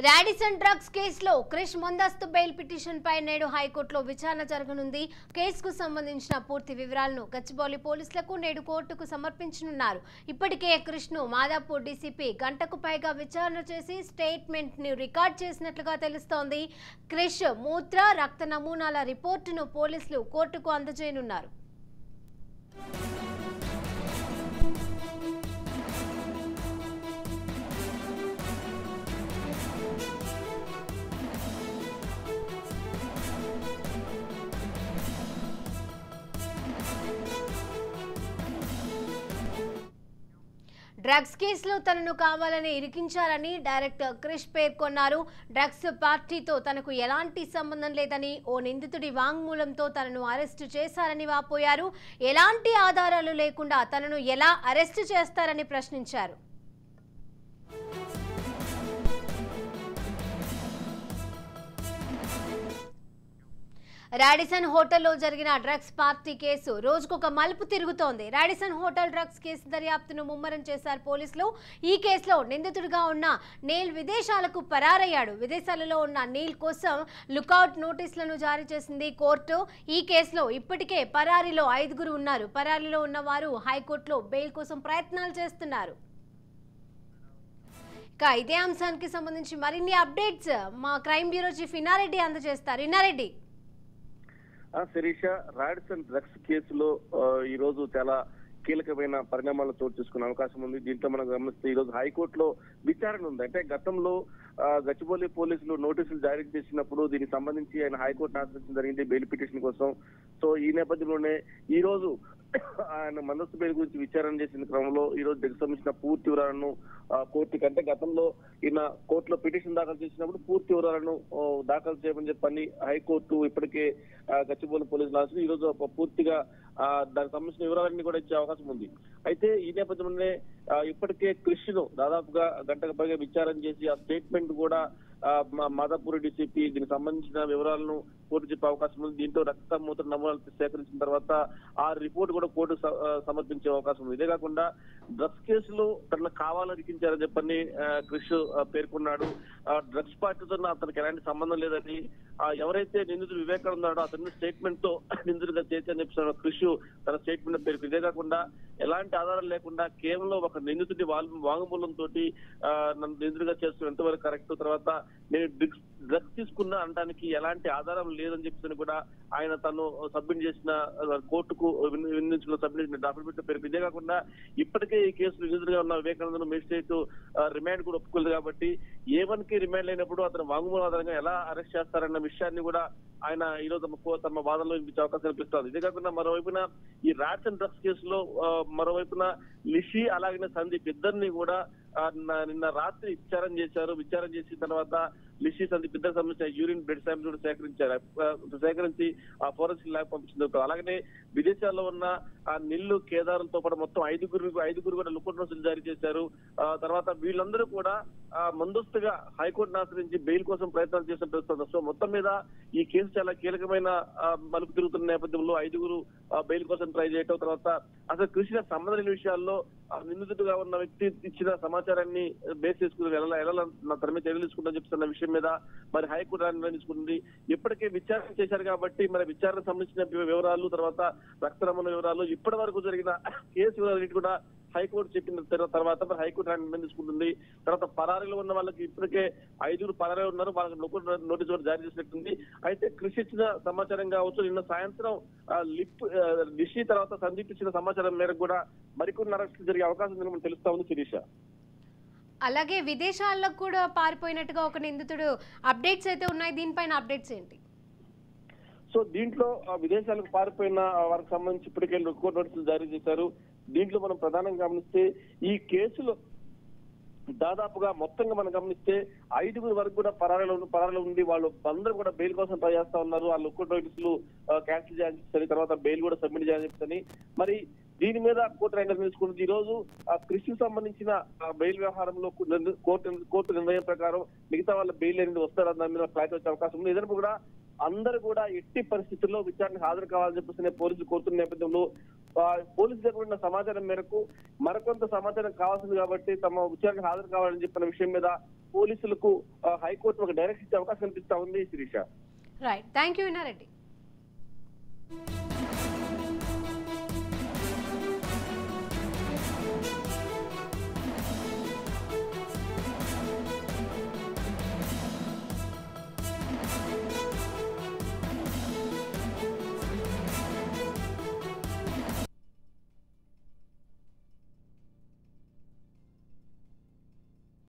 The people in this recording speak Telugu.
రాడిసన్ డ్రగ్స్ కేసులో క్రిష్ ముందస్తు బెయిల్ పిటిషన్ పై నేడు హైకోర్టులో విచారణ జరగనుంది. కేసుకు సంబంధించిన పూర్తి వివరాలను గచ్చిబౌలి పోలీసులకు నేడు కోర్టుకు సమర్పించనున్నారు. ఇప్పటికే క్రిష్ ను మాదాపూర్ డీసీపీ గంటకు పైగా విచారణ చేసి స్టేట్మెంట్ ని రికార్డ్ చేసినట్లుగా తెలుస్తోంది. క్రిష్ మూత్ర రక్త నమూనాల రిపోర్టును పోలీసులు కోర్టుకు అందజేయనున్నారు. డ్రగ్స్ కేసులో తనను కావాలని ఇరికించారని డైరెక్టర్ క్రిష్ పేర్కొన్నారు. డ్రగ్స్ పార్టీతో తనకు ఎలాంటి సంబంధం లేదని, ఓ నిందితుడి వాంగ్మూలంతో తనను అరెస్టు చేశారని వాపోయారు. ఎలాంటి ఆధారాలు లేకుండా తనను ఎలా అరెస్టు చేస్తారని ప్రశ్నించారు. రాడిసన్ హోటల్లో జరిగిన డ్రగ్స్ పార్టీ కేసు రోజుకొక మలుపు తిరుగుతోంది. రాడిసన్ హోటల్ డ్రగ్స్ కేసు దర్యాప్తును ముమ్మరం చేశారు పోలీసులు. ఈ కేసులో నిందితుడిగా ఉన్న నీల్ విదేశాలకు పరారయ్యాడు. విదేశాలలో ఉన్న నీల్ కోసం లుకౌట్ నోటీసులను జారీ చేసింది కోర్టు. ఈ కేసులో ఇప్పటికే పరారీలో 5 ఉన్నారు. పరారీలో ఉన్నవారు హైకోర్టులో బెయిల్ కోసం ప్రయత్నాలు చేస్తున్నారు. ఇక ఇదే అంశానికి సంబంధించి మరిన్ని అప్డేట్స్ మా క్రైమ్ బ్యూరో చీఫ్ ఇన్నారెడ్డి అందజేస్తారు. ఇన్నారెడ్డి, శిరీష, రాడిసన్ డ్రగ్స్ కేసులో ఈ రోజు చాలా కీలకమైన పరిణామాలు చోటు చేసుకునే అవకాశం ఉంది. దీంట్లో మనం గమనిస్తే ఈ రోజు హైకోర్టులో విచారణ ఉంది. అంటే గతంలో గచ్చిబౌలి పోలీసులు నోటీసులు జారీ చేసినప్పుడు దీనికి సంబంధించి ఆయన హైకోర్టును ఆశ్రయించడం జరిగింది బెయిల్ పిటిషన్ కోసం. సో ఈ నేపథ్యంలోనే ఈ రోజు ఆయన ముందస్తు బెయిల్ గురించి విచారణ చేసిన క్రమంలో ఈ రోజు దీనికి సంబంధించిన పూర్తి వివరాలను కోర్టుకి, అంటే గతంలో ఈయన కోర్టులో పిటిషన్ దాఖలు చేసినప్పుడు పూర్తి వివరాలను దాఖలు చేయమని చెప్పని హైకోర్టు ఇప్పటికే గచ్చిబౌలి పోలీసులు ఆశ్రయించి ఈ రోజు పూర్తిగా దానికి సంబంధించిన వివరాలన్నీ కూడా ఇచ్చే అవకాశం ఉంది. అయితే ఈ నేపథ్యంలోనే ఇప్పటికే క్రిష్ ను దాదాపుగా గంటకు పైగా విచారణ చేసి ఆ స్టేట్మెంట్ కూడా మాదాపూర్ డీసీపీ దీనికి సంబంధించిన వివరాలను కోర్టు చెప్పే అవకాశం ఉంది. దీంట్లో రక్త మూత్ర నమూనాలు సేకరించిన తర్వాత ఆ రిపోర్ట్ కూడా కోర్టు సమర్పించే అవకాశం ఉంది. ఇదే కాకుండా డ్రగ్స్ కేసులో తనను కావాలని ఇరికించారని చెప్పని క్రిష్ పేర్కొన్నాడు. డ్రగ్స్ పార్టీతో అతనికి ఎలాంటి సంబంధం లేదని, ఎవరైతే నిందితుడు వివేకానంద ఉన్నాడో అతన్ని స్టేట్మెంట్ తో నిందితుడిగా చేర్చని చెప్పిన క్రిష్ తన స్టేట్మెంట్ పేర్కొంది. ఇదే కాకుండా ఎలాంటి ఆధారాలు లేకుండా కేవలం ఒక నిందితుడి వాంగ్మూలంతో నన్ను నిందితుడిగా చేస్తూ ఎంతవరకు కరెక్ట్, తర్వాత నేను డ్రగ్స్ తీసుకున్నా అనడానికి ఎలాంటి ఆధారం లేదని చెప్పి కూడా ఆయన తను సబ్మిట్ చేసిన కోర్టుకు వినియోగించుకున్న సబ్మిట్ చేసిన డాక్యుమెంట్ పేరు. ఇదే కాకుండా ఇప్పటికే ఈ కేసులో నిందితుడిగా ఉన్న వివేకానందను మేజిస్ట్రేట్ రిమాండ్ కూడా ఒప్పుకోలేదు కాబట్టి A1 కి రిమాండ్ అయినప్పుడు అతను వాంగ్మూలం ఆధారంగా ఎలా అరెస్ట్ చేస్తారన్న విషయాన్ని కూడా ఆయన ఈ రోజు తమ వాదనలో వినిపించే అవకాశం కనిపిస్తుంది. ఇదే కాకుండా మరోవైపున ఈ రాడిసన్ డ్రగ్స్ కేసులో మరోవైపున లిషి అలాగే సందీప్ ఇద్దరిని కూడా నిన్న రాత్రి విచారణ చేశారు. విచారణ చేసిన తర్వాత లిషి సందీప్ ఇద్దరికి సంబంధించిన యూరిన్ బ్లడ్ శాంపిల్స్ కూడా సేకరించి ఆ ఫోరెన్సిక్ ల్యాబ్ పంపించింది. అలాగనే విదేశాల్లో ఉన్న నిల్లు కేదారులతో పాటు మొత్తం ఐదుగురు కూడా లుకౌట్ నోటీసులు జారీ చేశారు. తర్వాత వీళ్ళందరూ కూడా ముందస్తుగా హైకోర్టును ఆశ్రయించి బెయిల్ కోసం ప్రయత్నాలు చేసినట్టు తెలుస్తుంది. సో మొత్తం మీద ఈ కేసు చాలా కీలకమైన మలుపు తిరుగుతున్న నేపథ్యంలో 5 బెయిల్ కోసం ట్రై చేయటం, తర్వాత అసలు కృషి సంబంధం లేని విషయాల్లో నిందితుడిగా ఉన్న వ్యక్తి ఇచ్చిన సమాచారాన్ని బేస్ చేసుకుని ఎలా తన మీద చర్యలు తీసుకుంటామని చెప్తున్న విషయం మీద మరి హైకోర్టు నిర్ణయించుకుంటుంది. ఇప్పటికే విచారణ చేశారు కాబట్టి మరి విచారణ సంబంధించిన వివరాలు, తర్వాత రక్త నమూనా వివరాలు, ఇప్పటి వరకు జరిగిన కేసు వివరాలు కూడా హైకోర్టు చెప్పిన తర్వాత మరి హైకోర్టు నిర్ణయం తీసుకుంటుంది. తర్వాత పరారీలో ఉన్న వాళ్ళకి ఇప్పటికే 5 పరారీలో ఉన్నారు, వాళ్ళకి లుకౌట్ నోటీస్ కూడా జారీ చేసినట్టుంది. అయితే కృషి ఇచ్చిన సమాచారం కావచ్చు, నిన్న సాయంత్రం లిషి తర్వాత సందీప్ ఇచ్చిన సమాచారం మేరకు కూడా మరికొన్ని అరెస్టులు జరిగే అవకాశం ఉందని మనం తెలుస్తా ఉంది శిరీష. అలాగే విదేశాల్లో కూడా పారిపోయినట్టుగా ఒక నిందితుడు అప్డేట్స్ అయితే ఉన్నాయి. దీనిపైన అప్డేట్స్ ఏంటి? సో దీంట్లో విదేశాలకు పారిపోయిన వారికి సంబంధించి ఇప్పటికే లుకౌట్ నోటీసులు జారీ చేశారు. దీంట్లో మనం ప్రధానంగా గమనిస్తే ఈ కేసులో దాదాపుగా మొత్తంగా మనం గమనిస్తే 5 వరకు కూడా పరారీలో ఉండి వాళ్ళు అందరూ కూడా బెయిల్ కోసం ట్రై చేస్తా ఉన్నారు. ఆ లుకౌట్ నోటీసులు క్యాన్సిల్ చేయాలని చెప్తారు, తర్వాత బెయిల్ కూడా సబ్మిట్ చేయాలని చెప్తాని మరి దీని మీద కోర్టు నిర్ణయం తీసుకుంటుంది. ఈ రోజు కృషికి సంబంధించిన బెయిల్ వ్యవహారంలో కోర్టు నిర్ణయం ప్రకారం మిగతా వాళ్ళ బెయిల్ అనేది వస్తారని దాని మీద క్లారిటీ వచ్చే అవకాశం ఉంది. ఎదురు కూడా అందరూ కూడా ఎట్టి పరిస్థితుల్లో విచారణకు హాజరు కావాలని చెప్పేసి పోలీసులు కోరుతున్న నేపథ్యంలో పోలీసు దగ్గర ఉన్న సమాచారం మేరకు మరికొంత సమాచారం కావాల్సింది కాబట్టి తమ విచారణకు హాజరు కావాలని చెప్పిన విషయం మీద పోలీసులకు హైకోర్టు ఒక డైరెక్షన్ ఇచ్చే అవకాశం కనిపిస్తా ఉంది శిరీష. Right, thank you వినారెడ్డి.